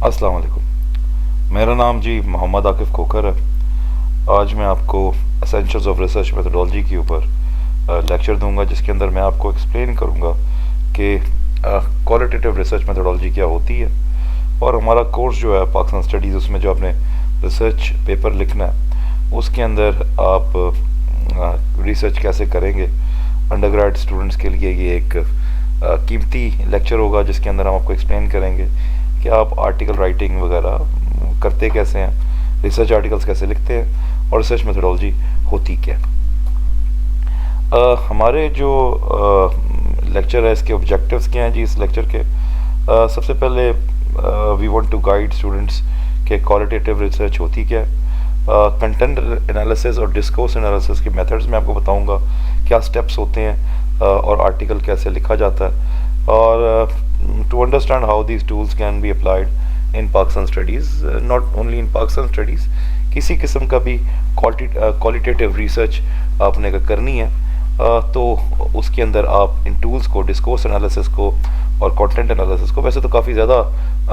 अस्सलाम वालेकुम। मेरा नाम जी मोहम्मद आकिफ़ खोखर है। आज मैं आपको एसेंशियल्स ऑफ रिसर्च मेथोडोलॉजी के ऊपर लेक्चर दूंगा, जिसके अंदर मैं आपको एक्सप्लेन करूंगा कि क्वालिटेटिव रिसर्च मेथोडोलॉजी क्या होती है और हमारा कोर्स जो है पाकिस्तान स्टडीज़, उसमें जो आपने रिसर्च पेपर लिखना है उसके अंदर आप रिसर्च कैसे करेंगे। अंडर ग्रेड स्टूडेंट्स के लिए ये एक कीमती लेक्चर होगा, जिसके अंदर हम आपको एक्सप्लेन करेंगे कि आप आर्टिकल राइटिंग वगैरह करते कैसे हैं, रिसर्च आर्टिकल्स कैसे लिखते हैं और रिसर्च मेथोडोलॉजी होती क्या। हमारे जो लेक्चर है इसके ऑब्जेक्टिव्स क्या हैं जी इस लेक्चर के। सबसे पहले we want to guide students के क्वालिटेटिव रिसर्च होती क्या है। कंटेंट एनालिसिस और डिस्कोर्स एनालिसिस के मेथड्स मैं आपको बताऊंगा, क्या स्टेप्स होते हैं और आर्टिकल कैसे लिखा जाता है, और to understand how these tools can be applied in Pakistan studies, not only in Pakistan studies, किसी किस्म का भी क्वालिटेटिव रिसर्च आपने अगर करनी है तो उसके अंदर आप इन टूल्स को, डिस्कोर्स एनालिसिस को और कंटेंट एनालिसिस को, वैसे तो काफ़ी ज़्यादा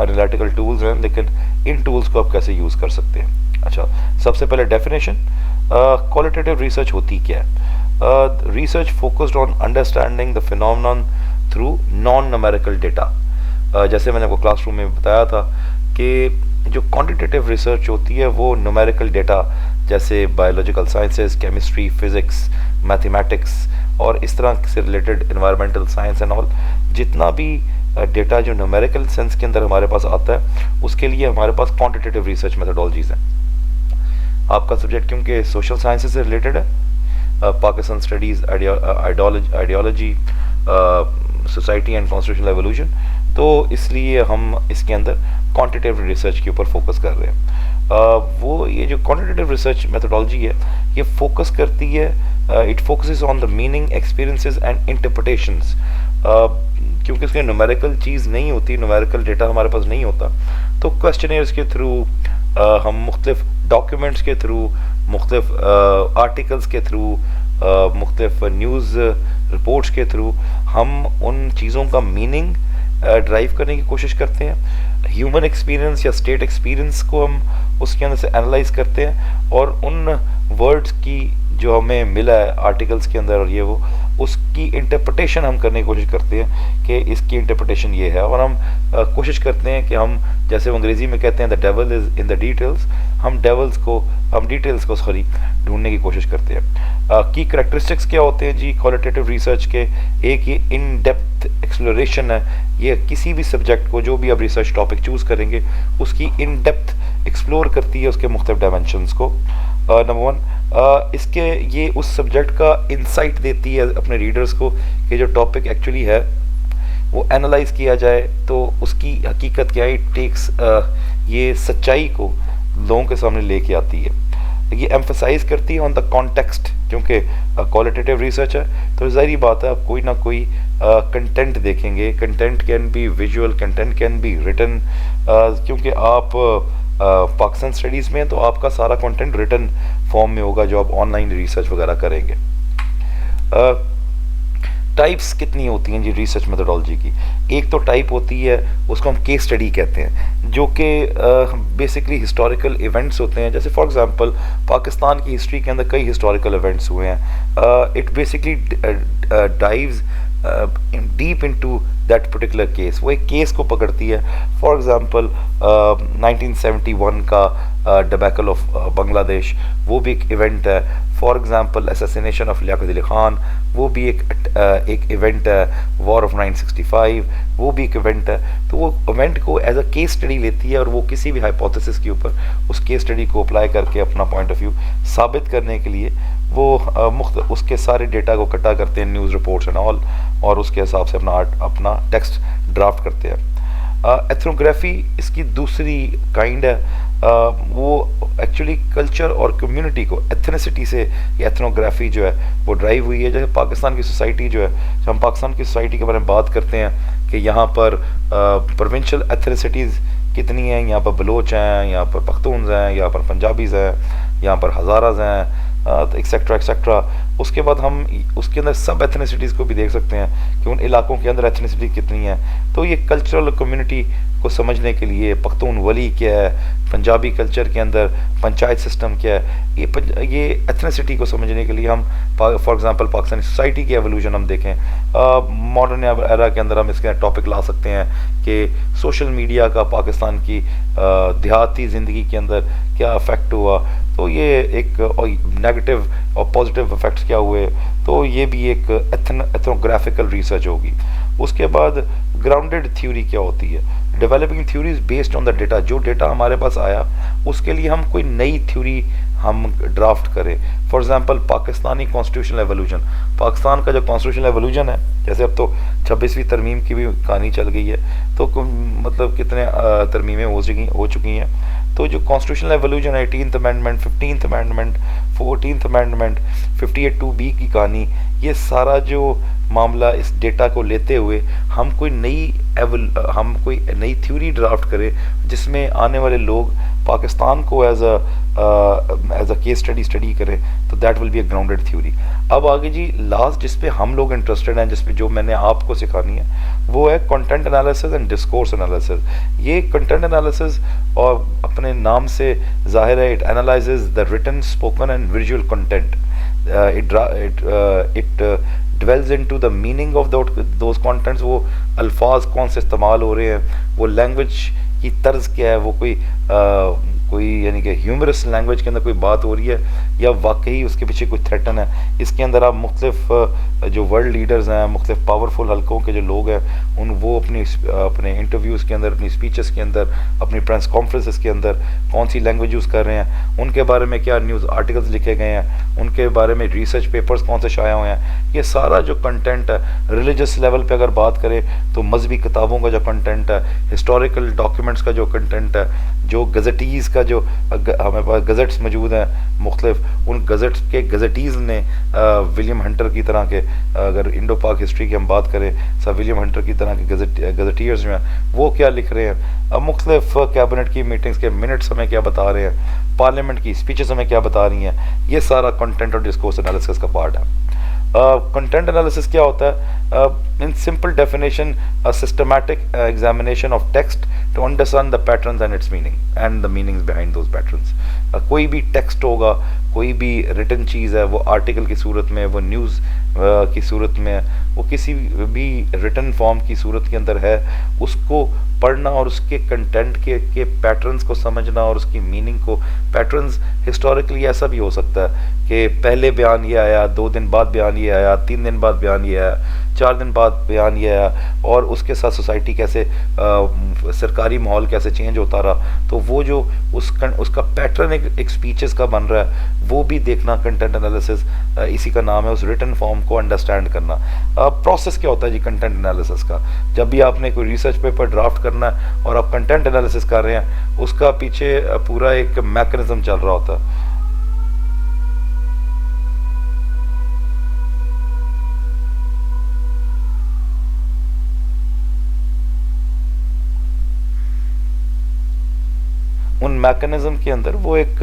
एनालिटिकल टूल्स हैं, लेकिन इन टूल्स को आप कैसे यूज़ कर सकते हैं। अच्छा, सबसे पहले डेफिनेशन, क्वालिटेटिव रिसर्च होती क्या है। Research focused on understanding the phenomenon through non numerical data. जैसे मैंने आपको क्लासरूम में बताया था कि जो क्वांटिटेटिव रिसर्च होती है वो न्यूमेरिकल डेटा, जैसे biological sciences, chemistry, physics, mathematics और इस तरह से related environmental science and all, जितना भी डेटा जो न्यूमेरिकल सेंस के अंदर हमारे पास आता है उसके लिए हमारे पास क्वांटिटेटिव रिसर्च मेथोडोलॉजीज हैं। आपका सब्जेक्ट क्योंकि सोशल साइंसेज से रिलेटेड है, Pakistan studies, ideology, society and constitutional evolution, तो इसलिए हम इसके अंदर क्वांटिटेटिव रिसर्च के ऊपर फोकस कर रहे हैं। वो ये जो क्वांटिटेटिव रिसर्च मेथोडोलॉजी है ये फोकस करती है, it focuses on the meaning, experiences and interpretations. क्योंकि इसके न्यूमेरिकल चीज़ नहीं होती, न्यूमेरिकल डेटा हमारे पास नहीं होता, तो क्वेश्चनर्स के थ्रू हम मुख्तलिफ डॉक्यूमेंट्स के थ्रू, मुख्तलिफ आर्टिकल्स के थ्रू, मुख्तलिफ न्यूज़ रिपोर्ट्स के थ्रू हम उन चीज़ों का मीनिंग ड्राइव करने की कोशिश करते हैं। ह्यूमन एक्सपीरियंस या स्टेट एक्सपीरियंस को हम उसके अंदर से एनालाइज करते हैं और उन वर्ड्स की जो हमें मिला है आर्टिकल्स के अंदर और ये वो, उसकी इंटरप्रिटेशन हम करने की कोशिश करते हैं कि इसकी इंटरप्रिटेशन ये है, और हम कोशिश करते हैं कि हम, जैसे वो अंग्रेज़ी में कहते हैं the devil is in the details, हम डिटेल्स को सॉरी ढूंढने की कोशिश करते हैं। की करैक्टरिस्टिक्स क्या होते हैं जी क्वालिटेटिव रिसर्च के। एक ये इन डेप्थ एक्सप्लोरेशन है, ये किसी भी सब्जेक्ट को, जो भी आप रिसर्च टॉपिक चूज़ करेंगे उसकी इन डेप्थ एक्सप्लोर करती है उसके मुख्तलिफ डायमेंशंस को। नंबर वन, इसके ये उस सब्जेक्ट का इंसाइट देती है अपने रीडर्स को कि जो टॉपिक एक्चुअली है वो एनालाइज किया जाए तो उसकी हकीकत क्या है। इट टेक्स ये सच्चाई को लोगों के सामने लेके आती है। ये एम्फसाइज करती है ऑन द कॉन्टेक्स्ट, क्योंकि क्वालिटेटिव रिसर्च है तो ज़ाहिर बात है आप कोई ना कोई कंटेंट देखेंगे। Content can be visual, content can be written, क्योंकि आप पाकिस्तान स्टडीज़ में तो आपका सारा कंटेंट रिटन फॉर्म में होगा जो आप ऑनलाइन रिसर्च वगैरह करेंगे। टाइप्स कितनी होती हैं जी रिसर्च मेथोडोलॉजी की। एक तो टाइप होती है, उसको हम केस स्टडी कहते हैं, जो कि बेसिकली हिस्टोरिकल इवेंट्स होते हैं। जैसे फॉर एग्जांपल पाकिस्तान की हिस्ट्री के अंदर कई हिस्टोरिकल इवेंट्स हुए हैं। It basically dives deep into that particular case, वो एक केस को पकड़ती है। फॉर एग्जांपल 1971 का डबैकल ऑफ बांग्लादेश, वो भी एक इवेंट है। For example assassination of Liaquat Ali Khan, वो भी एक इवेंट है। वॉर ऑफ 1965, वो भी एक इवेंट है। तो वो इवेंट को एज अ केस स्टडी लेती है और वो किसी भी हाइपोथेसिस के ऊपर उस केस स्टडी को अप्लाई करके अपना पॉइंट ऑफ व्यू साबित करने के लिए वो उसके सारे डेटा को इकट्ठा करते हैं, न्यूज़ रिपोर्ट्स एंड ऑल, और उसके हिसाब से अपना टेक्स्ट ड्राफ्ट करते हैं। एथनोग्राफी इसकी दूसरी काइंड है। वो एक्चुअली कल्चर और कम्युनिटी को, एथनिसिटी से ये एथनोग्राफी जो है वो ड्राइव हुई है। जैसे पाकिस्तान की सोसाइटी जो है, जब हम पाकिस्तान की सोसाइटी के बारे में बात करते हैं कि यहाँ पर प्रोविंशियल एथनिसिटीज़ कितनी हैं, यहाँ पर बलोच हैं, यहाँ पर पख्तून्स हैं, यहाँ पर पंजाबीज़ हैं, यहाँ पर हज़ाराज हैं, एक्सेट्रा एक्सेट्रा। उसके बाद हम उसके अंदर सब एथनिसिटीज़ को भी देख सकते हैं कि उन इलाकों के अंदर एथनिसिटी कितनी है। तो ये कल्चरल कम्युनिटी को समझने के लिए पख्तून वली क्या है, पंजाबी कल्चर के अंदर पंचायत सिस्टम क्या है, ये एथनिसिटी को समझने के लिए हम फॉर एग्जांपल पाकिस्तानी सोसाइटी की एवोल्यूशन हम देखें, मॉडर्न एरा के अंदर हम इसके टॉपिक ला सकते हैं कि सोशल मीडिया का पाकिस्तान की देहाती ज़िंदगी के अंदर क्या इफ़ेक्ट हुआ, तो ये एक नेगेटिव और पॉजिटिव इफ़ेक्ट्स क्या हुए, तो ये भी एक एथनोग्राफिकल रिसर्च होगी। उसके बाद ग्राउंडेड थ्योरी क्या होती है, developing theories based on the data, जो डेटा हमारे पास आया उसके लिए हम कोई नई थ्योरी हम ड्राफ्ट करें। For example Pakistani constitutional evolution, Pakistan का जो कॉन्स्टिट्यूशनल एवोल्यूशन है, जैसे अब तो 26वीं तरमीम की भी कहानी चल गई है, तो मतलब कितने तरमीमें हो चुकी हैं, तो जो कॉन्स्टिट्यूशनल एवोल्यूशन है 18th amendment, 15th amendment, 14th amendment, 58(2)(b की कहानी, ये सारा जो मामला इस डेटा को लेते हुए हम कोई नई थ्योरी ड्राफ्ट करें जिसमें आने वाले लोग पाकिस्तान को एज अ केस स्टडी करें, तो that will be a grounded theory. अब आगे जी लास्ट जिस पे हम लोग इंटरेस्टेड हैं, जिस पे जो मैंने आपको सिखानी है, वो है content analysis and discourse analysis. ये कंटेंट एनालिसिस और अपने नाम से जाहिर है, it analyses the written, spoken and visual content, it dwells into the meaning of those contents, वो अल्फाज कौन से इस्तेमाल हो रहे हैं, वो लैंग्वेज की तर्ज क्या है, वो कोई यानी कि ह्यूमरस लैंग्वेज के अंदर कोई बात हो रही है या वाकई उसके पीछे कोई थ्रेटन है। इसके अंदर आप मुख्तलिफ जो वर्ल्ड लीडर्स हैं, मुख्तलिफ पावरफुल हलकों के जो लोग हैं, वो अपने इंटरव्यूज़ के अंदर, अपनी स्पीचेस के अंदर, अपनी प्रेस कॉन्फ्रेंसेस के अंदर कौन सी लैंग्वेज यूज़ कर रहे हैं, उनके बारे में क्या न्यूज़ आर्टिकल्स लिखे गए हैं, उनके बारे में रिसर्च पेपर्स कौन से शाया हुए हैं। ये सारा जो कंटेंट है, रिलीजियस लेवल पे अगर बात करें तो मजहबी किताबों का जो कंटेंट है, हिस्टोरिकल डॉक्यूमेंट्स का जो कंटेंट है, जो गज़टीज़ का जो हमारे पास गज़ट्स मौजूद हैं मुख्तलिफ, उन गज़ट्स के गज़टीज़ ने विलियम हंटर की तरह के, अगर इंडो पाक हिस्ट्री की हम बात करें, सर विलियम हंटर की तरह के गज़टियर्स जो हैं वो क्या लिख रहे हैं, मुख्तलिफ कैबिनेट की मीटिंग्स के मिनट्स हमें क्या बता रहे हैं, पार्लियामेंट की स्पीचेस हमें क्या बता रही हैं, ये सारा कंटेंट और डिस्कोर्स एनालिसिस का पार्ट है। कंटेंट एनालिसिस क्या होता है? In simple definition, a systematic examination of text to understand the patterns and its meaning and the meanings behind those patterns. कोई भी टेक्स्ट होगा, कोई भी रिटन चीज़ है, वो आर्टिकल की सूरत में, वो न्यूज़ की सूरत में, वो किसी भी रिटन फॉर्म की सूरत के अंदर है, उसको पढ़ना और उसके कंटेंट के पैटर्न्स को समझना और उसकी मीनिंग को, पैटर्न्स हिस्टोरिकली ऐसा भी हो सकता है कि पहले बयान ये आया, 2 दिन बाद बयान ये आया, 3 दिन बाद बयान ये आया, 4 दिन बाद बयान ये आया, और उसके साथ सोसाइटी कैसे, सरकारी माहौल कैसे चेंज होता रहा, तो वो जो उसका पैटर्न एक स्पीचेस का बन रहा है, वो भी देखना कंटेंट एनालिसिस, इसी का नाम है, उस रिटन फॉर्म को अंडरस्टैंड करना। प्रोसेस क्या होता है जी कंटेंट एनालिसिस का? जब भी आपने कोई रिसर्च पेपर ड्राफ्ट करना है और आप कंटेंट एनालिसिस कर रहे हैं, उसका पीछे पूरा एक मैकेनिज्म चल रहा होता है। उन मैकेनिज्म के अंदर वो एक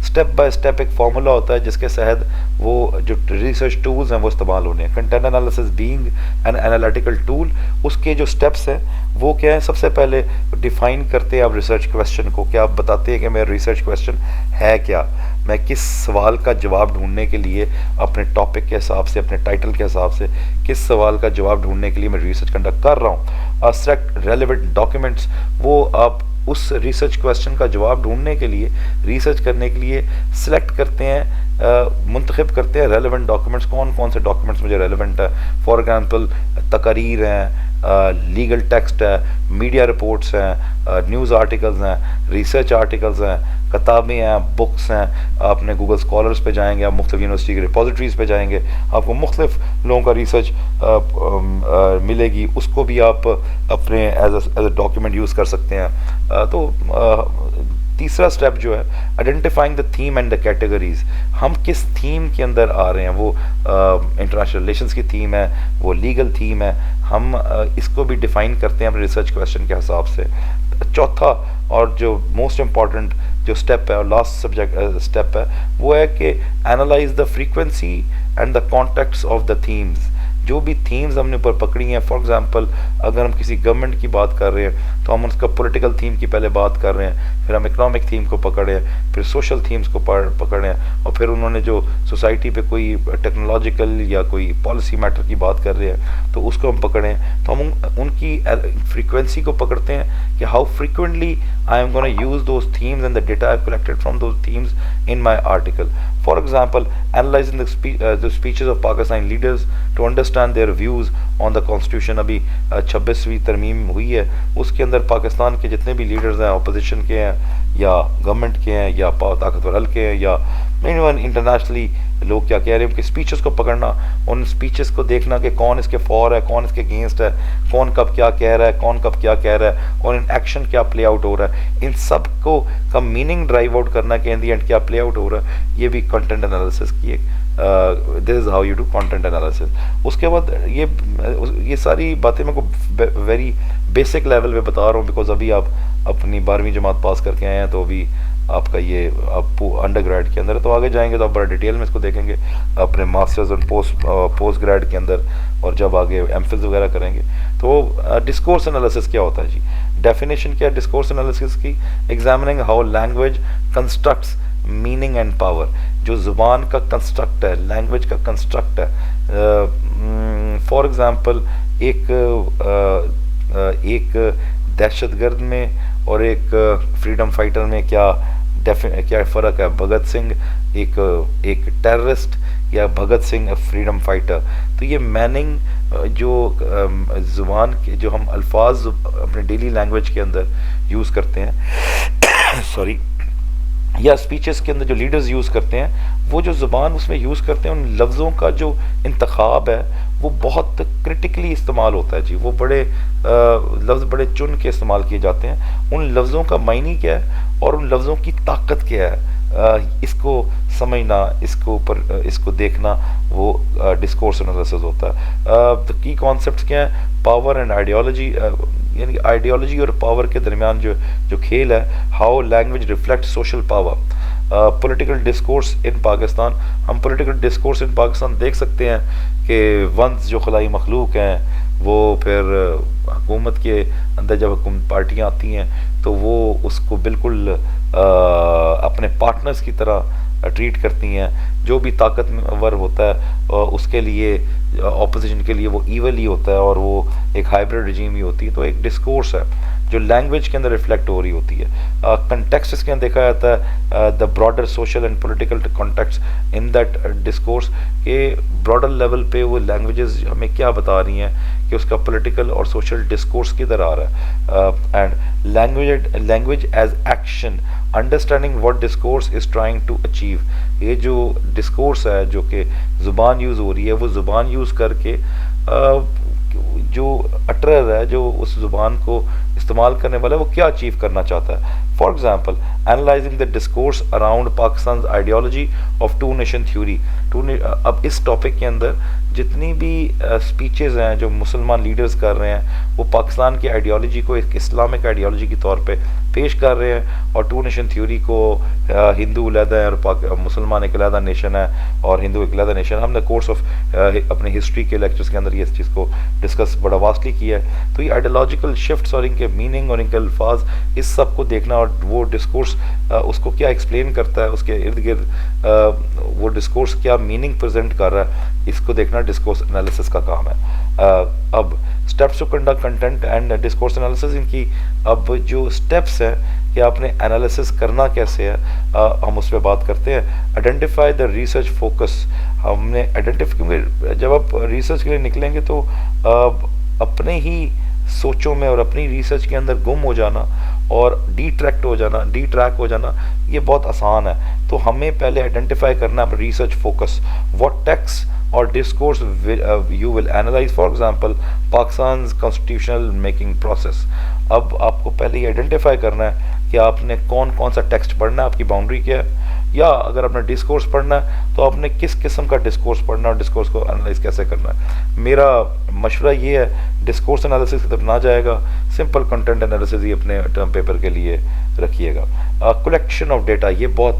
स्टेप बाय स्टेप एक फार्मूला होता है जिसके तहत वो जो रिसर्च टूल्स हैं वो इस्तेमाल होने हैं। Content analysis being an analytical tool, उसके जो स्टेप्स हैं वो क्या है? सबसे पहले डिफाइन करते हैं आप रिसर्च क्वेश्चन को, क्या आप बताते हैं कि मेरा रिसर्च क्वेश्चन है क्या, मैं किस सवाल का जवाब ढूंढने के लिए अपने टॉपिक के हिसाब से, अपने टाइटल के हिसाब से किस सवाल का जवाब ढूंढने के लिए मैं रिसर्च कंडक्ट कर रहा हूँ। सेलेक्ट रेलेवेंट डॉक्यूमेंट्स, वो आप उस रिसर्च क्वेश्चन का जवाब ढूंढने के लिए, रिसर्च करने के लिए सिलेक्ट करते हैं, मुंतखब करते हैं रेलेवेंट डॉक्यूमेंट्स, कौन कौन से डॉक्यूमेंट्स मुझे रेलेवेंट है। फॉर एग्जांपल तकारीर हैं, लीगल टेक्स्ट है, मीडिया रिपोर्ट्स हैं, न्यूज़ आर्टिकल्स हैं, रिसर्च आर्टिकल्स हैं, किताबें हैं, बुक्स हैं। आपने गूगल स्कॉलर्स पे जाएंगे, आप मुख्तलिफ यूनिवर्सिटी के रिपोजिटरीज़ पे जाएंगे, आपको मुख्तलिफ लोगों का रिसर्च मिलेगी, उसको भी आप अपने एज ए डॉक्यूमेंट यूज़ कर सकते हैं। तीसरा स्टेप जो है identifying the theme and the categories, हम किस थीम के अंदर आ रहे हैं, वो इंटरनेशनल रिलेशंस की थीम है, वो लीगल थीम है, हम इसको भी डिफाइन करते हैं अपने रिसर्च क्वेश्चन के हिसाब से। चौथा और जो मोस्ट इम्पॉर्टेंट जो स्टेप है और लास्ट सब्जेक्ट स्टेप है वो है कि analyse the frequency and the contacts of the themes. जो भी थीम्स हमने ऊपर पकड़ी हैं, फॉर एग्जांपल अगर हम किसी गवर्नमेंट की बात कर रहे हैं तो हम उसका पॉलिटिकल थीम की पहले बात कर रहे हैं, फिर हम इकोनॉमिक थीम को पकड़ रहे हैं, फिर सोशल थीम्स को पकड़ रहे हैं, और फिर उन्होंने जो सोसाइटी पे कोई टेक्नोलॉजिकल या कोई पॉलिसी मैटर की बात कर रहे हैं तो उसको हम पकड़ें। तो हम उनकी फ्रीक्वेंसी को पकड़ते हैं कि how frequently I am gonna use those themes and the data I collected from those themes in my article. For example, analyzing the speeches of Pakistani leaders to understand their views on the constitution. अभी 26वीं तरमीम हुई है, उसके अंदर पाकिस्तान के जितने भी leaders हैं, अपोजिशन के हैं या गवर्नमेंट के हैं या ताकतवर हल के हैं या इवन इंटरनेशनली लोग क्या कह रहे हैं, उनके स्पीचेस को पकड़ना, उन स्पीचेस को देखना कि कौन इसके फॉर है, कौन इसके अगेंस्ट है, कौन कब क्या कह रहा है, कौन कब क्या कह रहा है, और इन एक्शन क्या प्ले आउट हो रहा है, इन सब को का मीनिंग ड्राइव आउट करना कि इन दी एंड क्या प्ले आउट हो रहा है। ये भी कंटेंट एनालिसिस की एक this is how you do content analysis. उसके बाद ये सारी बातें मैं को वेरी बेसिक लेवल पे बता रहा हूँ, बिकॉज अभी आप अपनी 12वीं जमात पास करके आए हैं, तो अभी आपका ये आप अंडर ग्रेड के अंदर है, तो आगे जाएंगे तो आप बड़ा डिटेल में इसको देखेंगे अपने मास्टर्स और पोस्ट ग्रेड के अंदर, और जब आगे एमफिल वगैरह करेंगे। तो डिस्कोर्स एनालिसिस क्या होता है जी? डेफिनेशन क्या है डिस्कोर्स एनालिसिस की? Examining how language constructs meaning and power. जो ज़ुबान का कंस्ट्रक्ट है, लैंग्वेज का कंस्ट्रक्ट है। फॉर एग्ज़ाम्पल एक दहशतगर्द में और एक फ्रीडम फाइटर में क्या फ़र्क है? भगत सिंह एक टेररिस्ट या भगत सिंह फ्रीडम फाइटर। तो ये मीनिंग जो ज़ुबान के जो हम अल्फाज अपने डेली लैंग्वेज के अंदर यूज़ करते हैं सॉरी, या स्पीचेस के अंदर जो लीडर्स यूज़ करते हैं, वो जो ज़ुबान उसमें यूज़ करते हैं, उन लफ्ज़ों का जो इंतखाब है वो बहुत क्रिटिकली इस्तेमाल होता है जी। वो बड़े लफ्ज़ बड़े चुन के इस्तेमाल किए जाते हैं। उन लफ्ज़ों का मायने क्या है और उन लफ्ज़ों की ताकत क्या है, इसको समझना, इसको देखना, वो डिस्कोर्स एनालिसिस होता है। तो की कॉन्सेप्ट्स क्या हैं? पावर एंड आइडियोलॉजी, यानी आइडियोलॉजी और पावर के दरमियान जो खेल है। How language reflect social power. Political discourse in Pakistan. हम पॉलिटिकल डिस्कोर्स इन पाकिस्तान देख सकते हैं कि वंस जो खलाई मखलूक हैं वो फिर हुकूमत के अंदर जब हुकूमत पार्टियाँ आती हैं तो वो उसको बिल्कुल अपने पार्टनर्स की तरह ट्रीट करती हैं। जो भी ताकतवर होता है उसके लिए, ऑपोजिशन के लिए वो ईवल ही होता है और वो एक हाइब्रिड रिजीम ही होती है। तो एक डिस्कोर्स है जो लैंग्वेज के अंदर रिफ्लेक्ट हो रही होती है। कंटेक्स्ट इसके अंदर देखा जाता है the broader social and political context in that discourse के ब्रॉडर लेवल पे वो लैंग्वेजेस हमें क्या बता रही हैं कि उसका पॉलिटिकल और सोशल डिस्कोर्स किधर आ रहा है। And language as action, understanding what discourse is trying to achieve. ये जो डिस्कोर्स है जो कि ज़ुबान यूज़ हो रही है, वो ज़ुबान यूज़ करके जो अटरर है, जो उस ज़ुबान को इस्तेमाल करने वाला है, वो क्या अचीव करना चाहता है। For example, analysing the discourse around Pakistan ideology of two nation theory. अब इस टॉपिक के अंदर जितनी भी स्पीचेस हैं जो मुसलमान लीडर्स कर रहे हैं, वो पाकिस्तान की आइडियोलॉजी को एक इस्लामिक आइडियोलॉजी के तौर पे पेश कर रहे हैं, और टू नेशन थ्योरी को हिंदू अलहदा है और मुसलमान एक अलहदा नेशन है और हिंदू एक अलहदा नेशन। हमने कोर्स ऑफ अपने हिस्ट्री के लेक्चर्स के अंदर ये इस चीज़ को डिस्कस बड़ा वास्टली किया है। तो ये आइडियोलॉजिकल शिफ्ट्स और इनके मीनिंग और इनके अल्फाज, इस सब को देखना, और वो डिस्कोर्स उसको क्या एक्सप्लेन करता है, उसके इर्द गिर्द वो डिस्कोर्स क्या मीनिंग प्रेजेंट कर रहा है, इसको देखना डिस्कोर्स एनालिसिस का काम है। अब steps to conduct content and discourse analysis, इनकी अब जो स्टेप्स हैं कि आपने एनालिसिस करना कैसे है, हम उस पर बात करते हैं। Identify the research focus. हमने आइडेंटिफाई, जब आप रिसर्च के लिए निकलेंगे तो अपने ही सोचों में और अपनी रिसर्च के अंदर गुम हो जाना और डिट्रैक हो जाना ये बहुत आसान है। तो हमें पहले आइडेंटिफाई करना है रिसर्च फोकस, व्हाट टेक्स्ट और discourse you will analyse. For example, Pakistan constitutional making process. अब आपको पहले ही आइडेंटिफाई करना है कि आपने कौन कौन सा टेक्स्ट पढ़ना है, आपकी बाउंड्री क्या है, या अगर आपने डिस्कोर्स पढ़ना है तो आपने किस किस्म का डिस्कोर्स पढ़ना है और डिस्कोर्स को एनालाइज कैसे करना है। मेरा मशवरा ये है, डिस्कोर्स एनालिसिस की तरफ ना जाएगा, सिंपल कंटेंट एनालिसिस ही अपने टर्म पेपर के लिए रखिएगा। कलेक्शन ऑफ डेटा, ये बहुत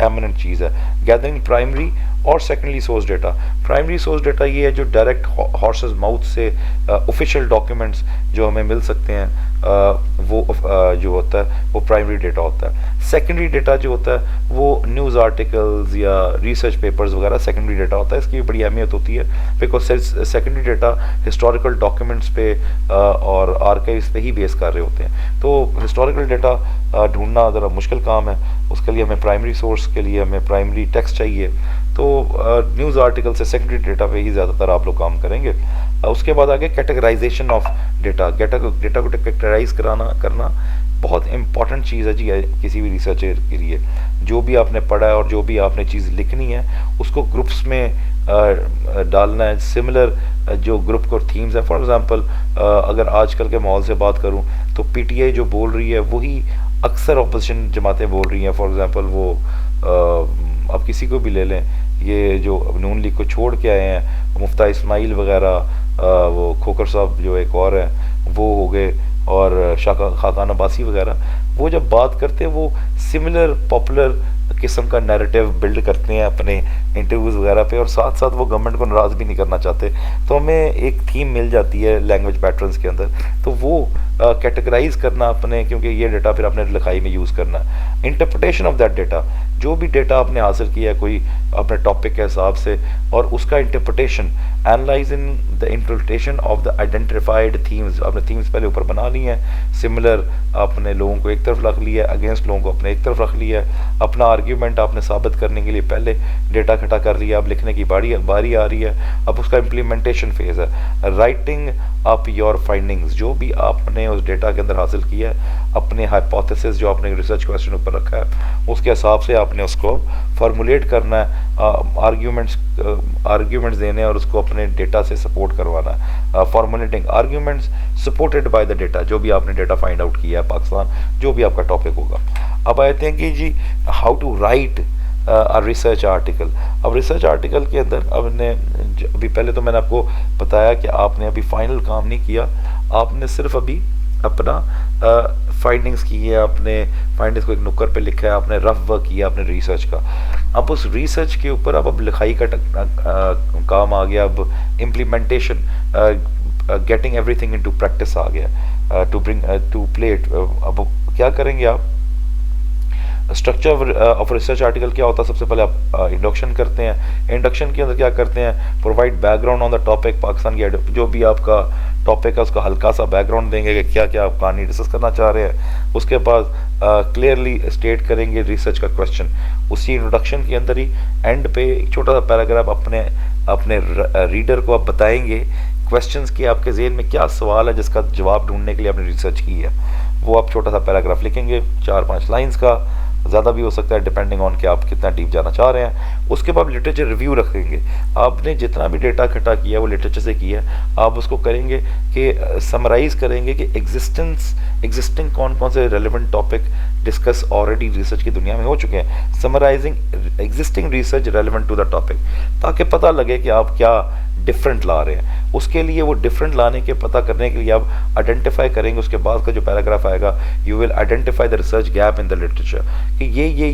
एमिनेंट चीज़ है। गैदरिंग प्राइमरी और secondary source data. Primary source data ये है जो डायरेक्ट हॉर्सेस माउथ से ऑफिशियल डॉक्यूमेंट्स जो हमें मिल सकते हैं, वो जो होता है वो प्राइमरी डेटा होता है। सेकेंडरी डेटा जो होता है वो न्यूज़ आर्टिकल्स या रिसर्च पेपर्स वगैरह सेकेंडरी डेटा होता है। इसकी बड़ी अहमियत होती है because secondary data historical documents पे और आर्काइव्स पे ही बेस कर रहे होते हैं। तो हिस्टोरिकल डेटा ढूंढना ज़रा मुश्किल काम है, उसके लिए हमें प्राइमरी सोर्स के लिए हमें प्राइमरी टेक्स्ट चाहिए। तो न्यूज़ आर्टिकल से सेकेंडरी डेटा पे ही ज़्यादातर आप लोग काम करेंगे। उसके बाद आगे कैटेगराइजेशन ऑफ डेटा को कैटेगराइज करना बहुत इंपॉर्टेंट चीज़ है जी किसी भी रिसर्चर के लिए। जो भी आपने पढ़ा है और जो भी आपने चीज़ लिखनी है उसको ग्रुप्स में डालना है, सिमिलर जो ग्रुप और थीम्स हैं। फॉर एग्जांपल अगर आजकल के माहौल से बात करूं तो पीटीआई जो बोल रही है वही अक्सर अपोजिशन जमातें बोल रही हैं। फॉर एग्जांपल वो आप किसी को भी ले लें, ये जो नून लीग को छोड़ के आए हैं मुफ्ता इस्माइल वगैरह, वो खोकर साहब जो एक और हैं वो हो गए, और खाकान अब्बासी वगैरह, वो जब बात करते हैं वो सिमिलर पॉपुलर किस्म का नैरेटिव बिल्ड करते हैं अपने इंटरव्यूज़ वगैरह पे, और साथ साथ वो गवर्नमेंट को नाराज़ भी नहीं करना चाहते। तो हमें एक थीम मिल जाती है लैंग्वेज पैटर्न्स के अंदर, तो वो कैटेगराइज करना अपने, क्योंकि ये डेटा फिर आपने लिखाई में यूज़ करना है। इंटरप्रिटेशन ऑफ दैट डेटा, जो भी डेटा आपने हासिल किया है कोई अपने टॉपिक के हिसाब से, और उसका interpretation, analysing the interpretation of the identified themes. आपने थीम्स पहले ऊपर बना ली हैं, सिमिलर आपने लोगों को एक तरफ रख लिया, अगेंस्ट लोगों को अपने एक तरफ रख लिया, अपना आर्ग्यूमेंट आपने साबित करने के लिए पहले डेटा इकट्ठा कर लिया, अब लिखने की बारी आ रही है, अब उसका इम्प्लीमेंटेशन फेज़ है। राइटिंग अप योर फाइंडिंग्स, जो भी आपने उस डेटा के अंदर हासिल किया है, अपने हाइपोथेसिस जो आपने रिसर्च क्वेश्चन ऊपर रखा है उसके हिसाब से आपने उसको फॉर्मुलेट करना है, आर्ग्यूमेंट्स देने और उसको अपने डेटा से सपोर्ट करवाना है। Formulating arguments supported by the data, जो भी आपने डेटा फाइंड आउट किया है पाकिस्तान, जो भी आपका टॉपिक होगा। अब आते हैं कि जी how to write research article. अब रिसर्च आर्टिकल के अंदर अभी पहले तो मैंने आपको बताया कि आपने अभी फाइनल काम नहीं किया, आपने सिर्फ अभी अपना फाइंडिंग्स की है, आपने फाइंडिंग्स को एक नुक्कर पे लिखा है, आपने रफ वर्क किया अपने रिसर्च का। अब उस रिसर्च के ऊपर अब लिखाई का काम आ गया, अब implementation, getting everything into practice आ गया, to bring to play it. अब क्या करेंगे आप, स्ट्रक्चर ऑफ रिसर्च आर्टिकल क्या होता है, सबसे पहले आप इंडक्शन करते हैं। इंडक्शन के अंदर क्या करते हैं, provide background on the topic, Pakistan की जो भी आपका टॉपिक है उसका हल्का सा बैकग्राउंड देंगे कि क्या क्या आप कहानी डिस्कस करना चाह रहे हैं। उसके बाद क्लियरली स्टेट करेंगे रिसर्च का क्वेश्चन। उसी इंट्रोडक्शन के अंदर ही एंड पे एक छोटा सा पैराग्राफ अपने रीडर को आप बताएंगे क्वेश्चंस के आपके ज़हन में क्या सवाल है जिसका जवाब ढूंढने के लिए आपने रिसर्च की है। वो आप छोटा सा पैराग्राफ लिखेंगे 4-5 लाइंस का, ज़्यादा भी हो सकता है डिपेंडिंग ऑन कि आप कितना डीप जाना चाह रहे हैं। उसके बाद लिटरेचर रिव्यू रखेंगे, आपने जितना भी डेटा इकट्ठा किया है वो लिटरेचर से किया है, आप उसको करेंगे कि समराइज़ करेंगे कि एग्जिस्टिंग कौन कौन से relevant topic discuss already research की दुनिया में हो चुके हैं, summarising existing research relevant to the topic, ताकि पता लगे कि आप क्या डिफरेंट ला रहे हैं। उसके लिए वो डिफरेंट लाने के पता करने के लिए आप आइडेंटिफाई करेंगे, उसके बाद का जो पैराग्राफ आएगा, you will identify the research gap in the literature, कि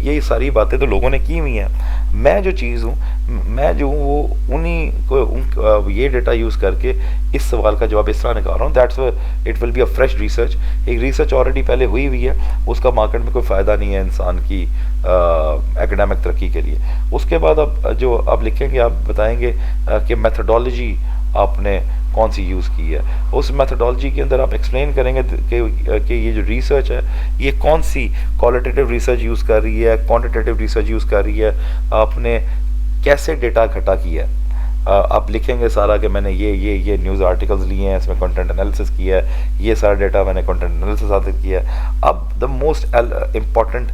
ये सारी बातें तो लोगों ने की हुई हैं, मैं जो चीज़ हूँ, मैं जो हूँ वो उन्हीं को ये डेटा यूज़ करके इस सवाल का जवाब इस तरह निकाल रहा हूँ। That's it will be a fresh research. एक रिसर्च ऑलरेडी पहले हुई है, उसका मार्केट में कोई फ़ायदा नहीं है इंसान की एकेडमिक तरक्की के लिए। उसके बाद अब जो आप लिखेंगे, आप बताएंगे कि मेथडोलॉजी आपने कौन सी यूज़ की है। उस मेथडोलॉजी के अंदर आप एक्सप्लेन करेंगे कि ये जो रिसर्च है ये कौन सी क्वालिटेटिव रिसर्च यूज़ कर रही है, क्वांटिटेटिव रिसर्च यूज़ कर रही है, आपने कैसे डेटा इकट्ठा किया है। आप लिखेंगे सारा कि मैंने ये न्यूज़ आर्टिकल्स लिए हैं, इसमें कंटेंट एनालिसिस किया है, ये सारा डेटा मैंने कंटेंट एनालिसिस हासिल किया है। अब द मोस्ट इम्पॉर्टेंट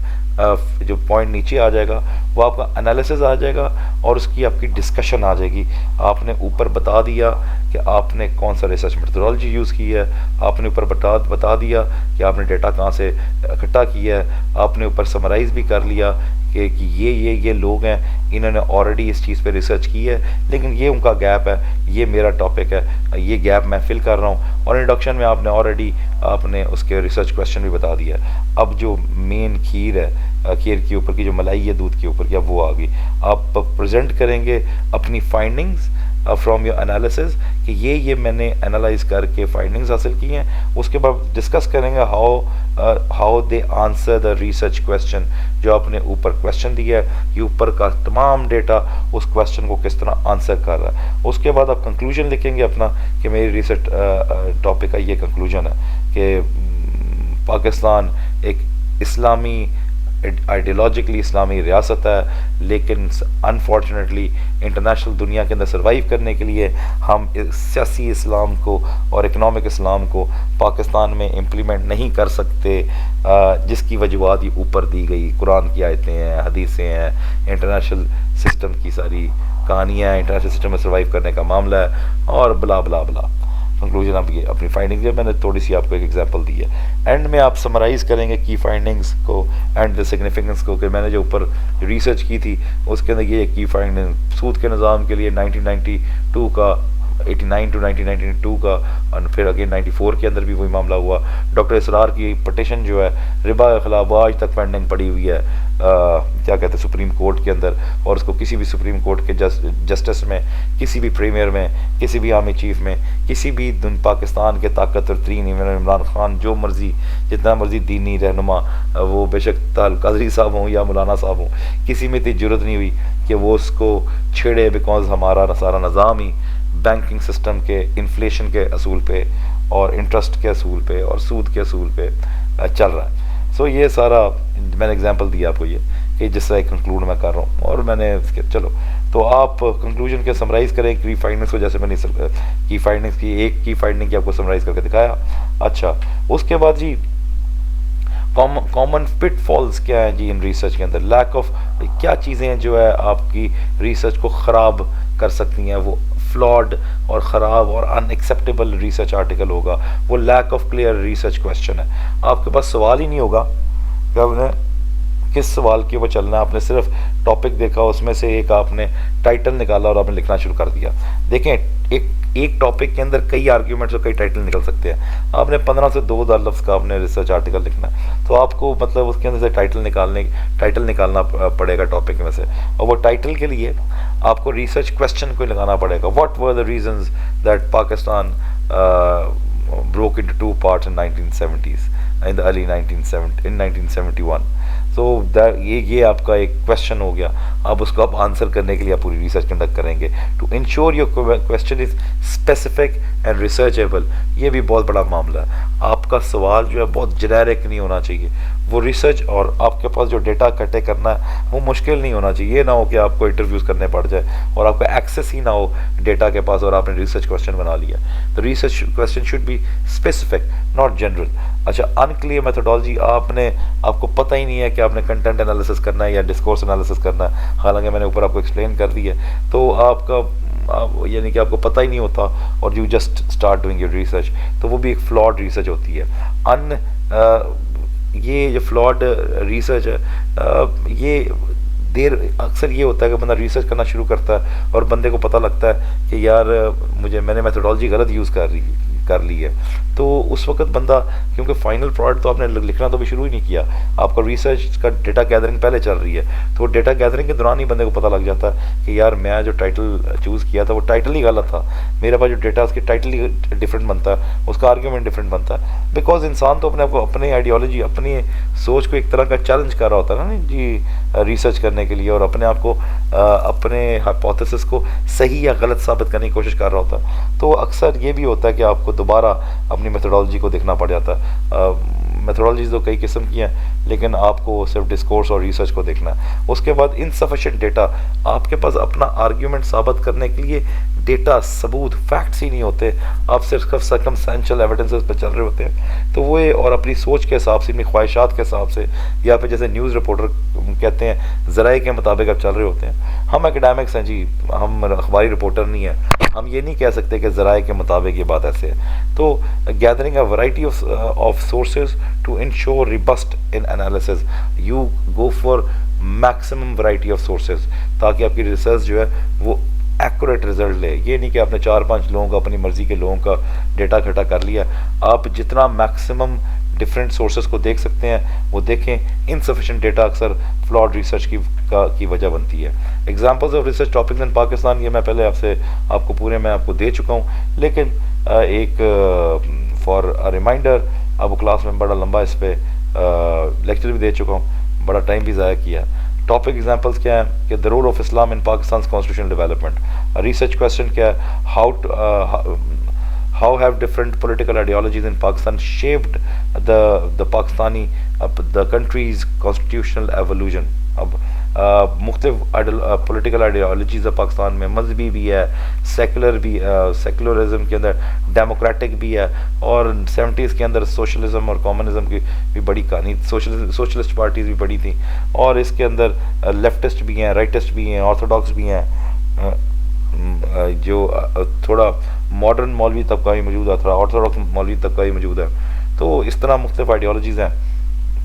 जो पॉइंट नीचे आ जाएगा वो आपका एनालिसिस आ जाएगा और उसकी आपकी डिस्कशन आ जाएगी। आपने ऊपर बता दिया कि आपने कौन सा रिसर्च मेथडोलॉजी यूज़ की है, आपने ऊपर बता दिया कि आपने डेटा कहाँ से इकट्ठा किया है, आपने ऊपर समराइज़ भी कर लिया कि ये लोग हैं, इन्होंने ऑलरेडी इस चीज़ पे रिसर्च की है, लेकिन ये उनका गैप है, ये मेरा टॉपिक है, ये गैप मैं फिल कर रहा हूँ। और इंट्रोडक्शन में आपने ऑलरेडी आपने उसके रिसर्च क्वेश्चन भी बता दिया। अब जो मेन खीर है, खीर के ऊपर की जो मलाई है दूध के ऊपर की, अब वो आ गई। आप प्रेजेंट करेंगे अपनी फाइंडिंग्स फ्रॉम योर एनालिसिस कि ये मैंने एनालाइज करके फाइंडिंग्स हासिल की हैं। उसके बाद डिस्कस करेंगे how they answer the research question, जो आपने ऊपर क्वेश्चन दिया है, ये ऊपर का तमाम डेटा उस क्वेश्चन को किस तरह आंसर कर रहा है। उसके बाद आप कंक्लूजन लिखेंगे अपना कि मेरी रिसर्च टॉपिक का ये कंक्लूजन है कि पाकिस्तान एक इस्लामी आइडियोलॉजिकली इस्लामी रियासत है, लेकिन अनफॉर्चुनेटली इंटरनेशनल दुनिया के अंदर सर्वाइव करने के लिए हम सियासी इस्लाम को और इकनॉमिक इस्लाम को पाकिस्तान में इम्प्लीमेंट नहीं कर सकते, जिसकी वजूहत ये ऊपर दी गई कुरान की आयतें हैं, हदीसें हैं, इंटरनेशनल सिस्टम की सारी कहानियाँ, इंटरनेशनल सिस्टम में सर्वाइव करने का मामला है और बला बला बला। कंक्लूजन आप ये अपनी फाइंडिंग्स है, मैंने थोड़ी सी आपको एक एग्जांपल दी है। एंड में आप समराइज़ करेंगे की फाइंडिंग्स को एंड द सिग्निफिकेंस को, कि मैंने जो ऊपर रिसर्च की थी उसके अंदर ये की फाइंडिंग सूद के निज़ाम के लिए 1992 का 89 टू 1992 का, और फिर अगेन 94 के अंदर भी वही मामला हुआ। डॉक्टर इसरार की पटिशन जो है रिबा के खिलाफ आज तक पेंडिंग पड़ी हुई है, क्या कहते हैं, सुप्रीम कोर्ट के अंदर, और उसको किसी भी सुप्रीम कोर्ट के जस्टिस में, किसी भी प्रीमियर में, किसी भी आर्मी चीफ में, किसी भी पाकिस्तान के ताकतवर तरीन इमरान खान जो मर्जी जितना मर्जी दीनी रहनुमा, वो बेशक कादरी साहब हों या मौलाना साहब हों, किसी में इतनी जरूरत नहीं हुई कि वो उसको छेड़े, बिकॉज हमारा सारा निज़ाम ही बैंकिंग सिस्टम के इन्फ्लेशन के असूल पे और इंटरेस्ट के असूल पे और सूद के असूल पे चल रहा है। सो ये सारा मैंने एग्जांपल दिया आपको, ये कि जिस तरह कंक्लूड मैं कर रहा हूँ, और मैंने चलो तो आप कंक्लूजन के समराइज़ करें की फाइंडिंग्स को, जैसे मैंने की फाइंडिंग्स की एक की फाइंडिंग की आपको समराइज़ करके दिखाया। अच्छा, उसके बाद जी कॉमन पिटफॉल्स क्या है जी इन रिसर्च के अंदर, लैक ऑफ क्या चीज़ें हैं जो है आपकी रिसर्च को ख़राब कर सकती हैं, वो फ्लॉड और ख़राब और अनएक्सेप्टेबल रिसर्च आर्टिकल होगा, वो lack of clear research question है। आपके पास सवाल ही नहीं होगा कि आपने किस सवाल के वो चलना है, आपने सिर्फ टॉपिक देखा, उसमें से एक आपने टाइटल निकाला और आपने लिखना शुरू कर दिया। देखें, एक टॉपिक के अंदर कई आर्ग्यूमेंट्स और कई टाइटल निकल सकते हैं। आपने 15 से 2000 लफ्ज़ का आपने रिसर्च आर्टिकल लिखना है, तो आपको मतलब उसके अंदर से टाइटल निकालना पड़ेगा टॉपिक में से, और वो टाइटल के लिए आपको रिसर्च क्वेश्चन को लगाना पड़ेगा। What were the reasons that Pakistan broke into two parts in 1970s, in the early 1971। तो ये आपका एक क्वेश्चन हो गया। अब उसको आप आंसर करने के लिए आप पूरी रिसर्च कंडक्ट करेंगे to ensure your question is specific and researchable. ये भी बहुत बड़ा मामला है। आपका सवाल जो है बहुत जेनेरिक नहीं होना चाहिए, वो रिसर्च और आपके पास जो डेटा इकट्ठे करना है वो मुश्किल नहीं होना चाहिए। ये ना हो कि आपको इंटरव्यूज़ करने पड़ जाए और आपका एक्सेस ही ना हो डेटा के पास और आपने रिसर्च क्वेश्चन बना लिया। तो research question should be specific, not general. अच्छा, अनक्लियर मेथोडोलॉजी, आपको पता ही नहीं है कि आपने कंटेंट एनालिसिस करना है या डिस्कोर्स एनालिसिस करना है, हालांकि मैंने ऊपर आपको एक्सप्लेन कर दी है। तो यानी कि आपको पता ही नहीं होता और you just start doing your research, तो वो भी एक फ्लॉड रिसर्च होती है। ये जो फ्लॉड रिसर्च है, ये अक्सर ये होता है कि बंदा रिसर्च करना शुरू करता है और बंदे को पता लगता है कि यार मैंने मेथोडोलॉजी गलत यूज़ कर ली है, तो उस वक्त बंदा, क्योंकि फाइनल प्रोडक्ट तो आपने लिखना तो भी शुरू ही नहीं किया, आपका रिसर्च का डेटा गैदरिंग पहले चल रही है, तो डेटा गैदरिंग के दौरान ही बंदे को पता लग जाता है कि यार मैं जो टाइटल चूज़ किया था वो टाइटल ही गलत था, मेरे पास जो डेटा उसकी टाइटल ही डिफरेंट बनता है, उसका आर्ग्यूमेंट डिफरेंट बनता है। बिकॉज इंसान तो अपने आप को, अपनी आइडियोलॉजी, अपनी सोच को एक तरह का चैलेंज कर रहा होता है ना जी रिसर्च करने के लिए, और अपने आप को अपने हाइपोथेसिस को सही या गलत साबित करने की कोशिश कर रहा होता है। तो अक्सर ये भी होता है कि आपको दोबारा अपनी मेथोडोलॉजी को देखना पड़ जाता है। मेथोडोलॉजीज तो कई किस्म की हैं, लेकिन आपको सिर्फ डिस्कोर्स और रिसर्च को देखना है। उसके बाद इनसफिशिएंट डेटा, आपके पास अपना आर्ग्यूमेंट साबित करने के लिए डेटा, सबूत, फैक्ट्स ही नहीं होते, आप सिर्फ सर्कमस्टेंशियल एविडेंसेस पे चल रहे होते हैं। तो वो और अपनी सोच के हिसाब से, अपनी ख्वाहिशात के हिसाब से, या फिर जैसे न्यूज़ रिपोर्टर कहते हैं ज़राए के मुताबिक आप चल रहे होते हैं। हम एकेडमिक्स हैं जी, हम अखबारी रिपोर्टर नहीं हैं, हम ये नहीं कह सकते कि ज़राए के मुताबिक ये बात ऐसे है। तो gathering a variety of sources to ensure robust in analysis, you go for maximum variety of sources, ताकि आपकी रिसर्च जो है वो एक्यूरेट रिजल्ट ले। ये नहीं कि आपने 4-5 लोगों का, अपनी मर्जी के लोगों का डेटा इकट्ठा कर लिया, आप जितना मैक्सिमम डिफरेंट सोर्सेज को देख सकते हैं, वो देखें। इनसफिशेंट डेटा अक्सर फ्लॉड रिसर्च की वजह बनती है। Examples of research topics in Pakistan, ये मैं पहले आपको पूरे मैं आपको दे चुका हूँ, लेकिन एक फॉर अ रिमाइंडर, अब क्लास में बड़ा लंबा इस पर लेक्चर भी दे चुका हूँ, बड़ा टाइम भी ज़ाया किया। टॉपिक एग्जांपल्स क्या है कि the role of Islam in Pakistan constitutional development. Research question क्या है, how have different political ideologies in Pakistan shaped the Pakistani the country's constitutional evolution। अब मुख्तलिफ पॉलिटिकल आइडियोलॉजीज़ है पाकिस्तान में, मजहबी भी है, सेकुलर भी, सेकुलरिज्म के अंदर डेमोक्रेटिक भी है, और 70s के अंदर सोशलिज्म और कम्युनिज्म की भी बड़ी कहानी, सोशलिस्ट पार्टीज भी बड़ी थी, और इसके अंदर लेफ्टिस्ट भी हैं, राइटिस्ट भी हैं, ऑर्थोडॉक्स भी हैं, जो थोड़ा मॉडर्न मौलवी तबका भी मौजूद है, थोड़ा ऑर्थोडॉक्स मौलवी तबका भी मौजूद है। तो इस तरह मुख्तलिफ आइडियोलॉजीज़ हैं।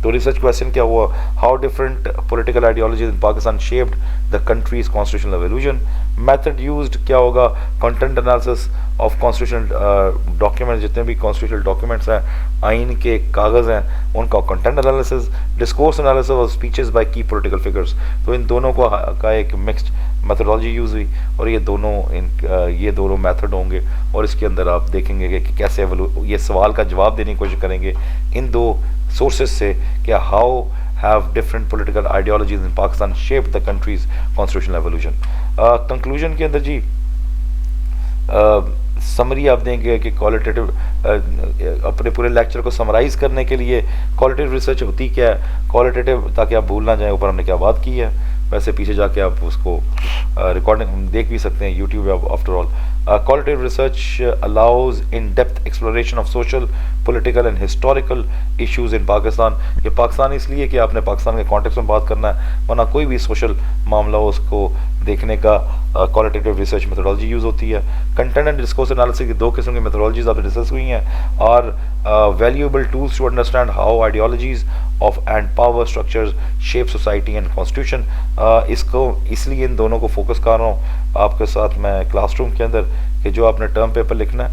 तो रिसर्च क्वेश्चन क्या हुआ, how different political ideologies in Pakistan shaped the countries constitutional evolution. Method used क्या होगा, content analysis of constitutional document, जितने भी कॉन्स्टिट्यूशनल डॉक्यूमेंट्स हैं, आइन के कागज़ हैं, उनका content analysis, discourse analysis of speeches by key political figures. तो इन दोनों का एक मिक्स्ड मेथडोलॉजी यूज़ हुई, और ये दोनों मेथड होंगे, और इसके अंदर आप देखेंगे कि कैसे ये सवाल का जवाब देने की कोशिश करेंगे इन दो सोर्सेज से, क्या how have different political ideologies in Pakistan shaped the countries constitutional evolution. Conclusion के अंदर जी समरी आप देंगे कि क्वालिटेटिव, अपने पूरे लेक्चर को समराइज करने के लिए क्वालिटेटिव रिसर्च होती क्या है, क्वालिटेटिव, ताकि आप भूल ना जाएं ऊपर हमने क्या बात की है, वैसे पीछे जाके आप उसको रिकॉर्डिंग देख भी सकते हैं YouTube after all. Qualitative research allows in-depth exploration of social, political and historical issues in Pakistan। ये पाकिस्तान इसलिए कि आपने पाकिस्तान के कॉन्टेक्स्ट में बात करना है, वरना कोई भी सोशल मामला हो उसको देखने का क्वालिटेटिव रिसर्च मेथोडोलॉजी यूज़ होती है। कंटेंट एंड डिस्कोर्स एनालिसिस की दो किस्म की मेथोडोलॉजीज आपने डिस्कस हुई हैं, और valuable tools to understand how ideologies of and power structures shape society and constitution. इसको इसलिए इन दोनों को फोकस कर रहा हूँ आपके साथ मैं क्लासरूम के अंदर, कि जो आपने टर्म पेपर लिखना है,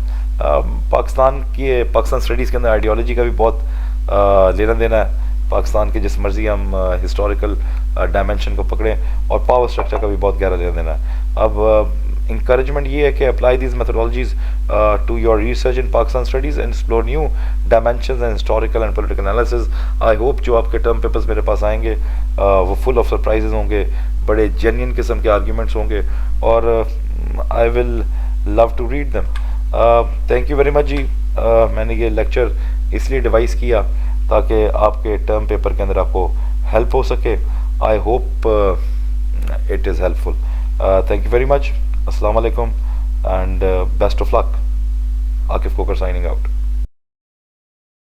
पाकिस्तान स्टडीज़ के अंदर आइडियोलॉजी का भी बहुत लेना देना है। पाकिस्तान के जिस मर्जी हम हिस्टोरिकल डायमेंशन को पकड़ें, और पावर स्ट्रक्चर का भी बहुत गहरा लेना देना है। अब इंकरेजमेंट ये है कि apply these methodologies to your research in Pakistan studies and explore new dimensions and historical and political analysis. I hope जो आपके टर्म पेपर्स मेरे पास आएंगे वो फुल ऑफ सरप्राइजेज होंगे, बड़े जेन्युइन किस्म के आर्ग्यूमेंट्स होंगे, और I will love to read them. Thank you very much जी। मैंने ये लेक्चर इसलिए डिवाइस किया ताकि आपके टर्म पेपर के अंदर आपको हेल्प हो सके। I hope it is helpful. Thank you very much. अस्सलाम वालेकुम and best of luck. Akif Kokar signing out.